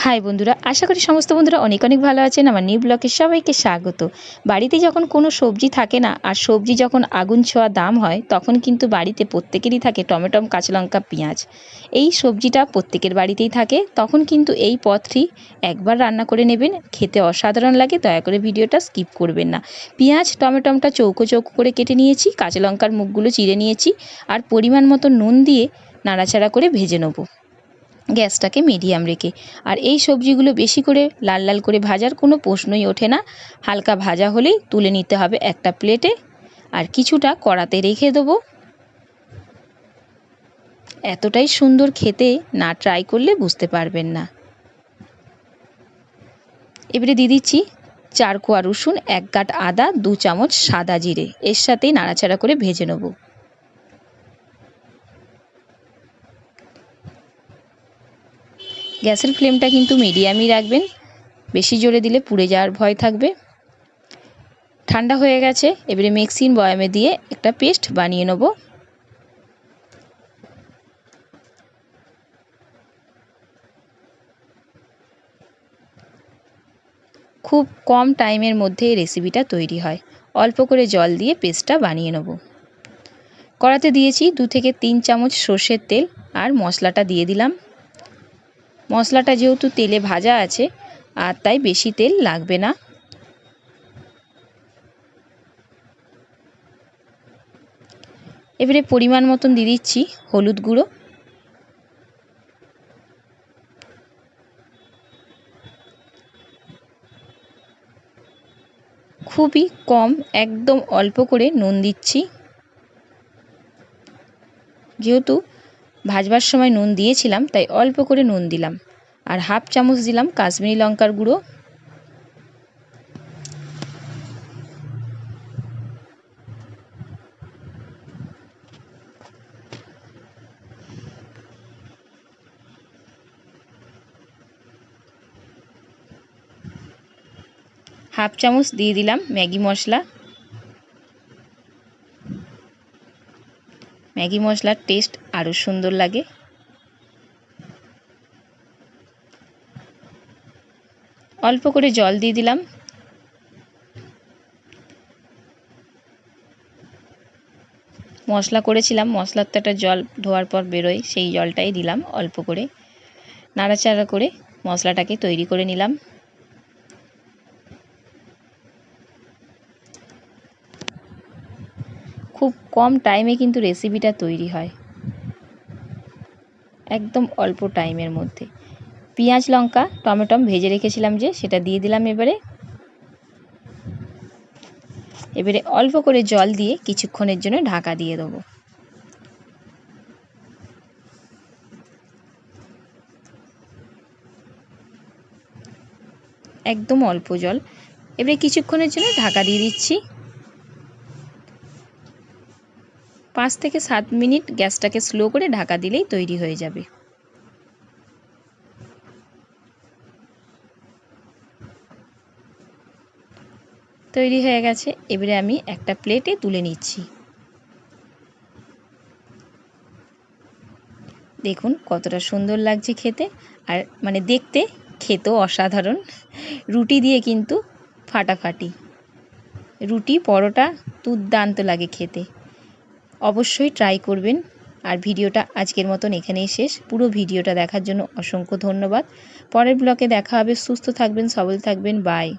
High বন্ধুরা, আশা করি সমস্ত বন্ধুরা অনেক অনেক ভালো আছেন। আমার নিউ ব্লগে সবাইকে স্বাগত। বাড়িতে যখন কোনো সবজি থাকে না, আর সবজি যখন আগুন ছোঁয়া দাম হয়, তখন কিন্তু বাড়িতে প্রত্যেকেরই থাকে টমেটো, কাঁচা লঙ্কা, পেঁয়াজ। এই সবজিটা প্রত্যেকের বাড়িতেই থাকে। তখন কিন্তু এই পদটি একবার রান্না করে নেবেন, খেতে অসাধারণ লাগে। দয়া করে ভিডিওটা স্কিপ করবেন না। পেঁয়াজ টমেটোটা চৌকো চৌকো করে কেটে নিয়েছি, কাঁচা লঙ্কার মুখগুলো চিড়ে নিয়েছি, আর পরিমাণ মতো নুন দিয়ে নাড়াচাড়া করে ভেজে নেব গ্যাসটাকে মিডিয়াম রেখে। আর এই সবজিগুলো বেশি করে লাল লাল করে ভাজার কোনো প্রশ্নই ওঠে না। হালকা ভাজা হলেই তুলে নিতে হবে একটা প্লেটে, আর কিছুটা কড়াতে রেখে দেবো। এতটাই সুন্দর খেতে, না ট্রাই করলে বুঝতে পারবেন না। এবারে দিয়ে দিচ্ছি 4 কোয়া রসুন, 1 গাঁট আদা, 2 চামচ সাদা জিরে। এর সাথেই নাড়াচাড়া করে ভেজে নেব। গ্যাসের ফ্লেমটা কিন্তু মিডিয়ামই রাখবেন, বেশি জোরে দিলে পুড়ে যাওয়ার ভয় থাকবে। ঠান্ডা হয়ে গেছে, এবারে মিক্সিং বয়ামে দিয়ে একটা পেস্ট বানিয়ে নেব। খুব কম টাইমের মধ্যে এই রেসিপিটা তৈরি হয়। অল্প করে জল দিয়ে পেস্টটা বানিয়ে নেব। কড়াতে দিয়েছি 2 থেকে 3 চামচ সর্ষের তেল, আর মশলাটা দিয়ে দিলাম। মশলাটা যেহেতু তেলে ভাজা আছে, আর তাই বেশি তেল লাগবে না। এবারে পরিমাণ মতন দিয়ে দিচ্ছি হলুদ গুঁড়ো, খুবই কম, একদম অল্প করে নুন দিচ্ছি। যেহেতু ভাজবার সময় নুন দিয়েছিলাম, তাই অল্প করে নুন দিলাম। আর হাফ চামচ দিলাম কাশ্মীরি লঙ্কার গুঁড়ো। হাফ চামচ দিয়ে দিলাম ম্যাগি মশলা। ম্যাগি মশলার টেস্ট আরও সুন্দর লাগে। অল্প করে জল দিয়ে দিলাম। মশলা করেছিলাম, মশলার তো একটা জল ধোয়ার পর বেরোয়, সেই জলটাই দিলাম অল্প করে। নাড়াচাড়া করে মশলাটাকে তৈরি করে নিলাম। খুব কম টাইমে কিন্তু রেসিপিটা তৈরি হয়, একদম অল্প টাইমের মধ্যে। পেঁয়াজ লঙ্কা টমেটো ভেজে রেখেছিলাম যে, সেটা দিয়ে দিলাম। এবারে অল্প করে জল দিয়ে কিছুক্ষণের জন্য ঢাকা দিয়ে দেবো। একদম অল্প জল। এবারে কিছুক্ষণের জন্য ঢাকা দিয়ে দিচ্ছি। 5 থেকে 7 মিনিট গ্যাসটাকে স্লো করে ঢাকা দিলেই তৈরি হয়ে যাবে। তৈরি হয়ে গেছে, এবারে আমি একটা প্লেটে তুলে নিচ্ছি। দেখুন কতটা সুন্দর লাগছে খেতে, আর দেখতে, খেতেও অসাধারণ। রুটি দিয়ে কিন্তু ফাটাফাটি, রুটি পরোটা দুর্দান্ত লাগে খেতে। অবশ্যই ট্রাই করবেন। আর ভিডিওটা আজকের মতন এখানেই শেষ। পুরো ভিডিওটা দেখার জন্য অসংখ্য ধন্যবাদ। পরের ব্লগে দেখা হবে। সুস্থ থাকবেন, সবল থাকবেন। বাই।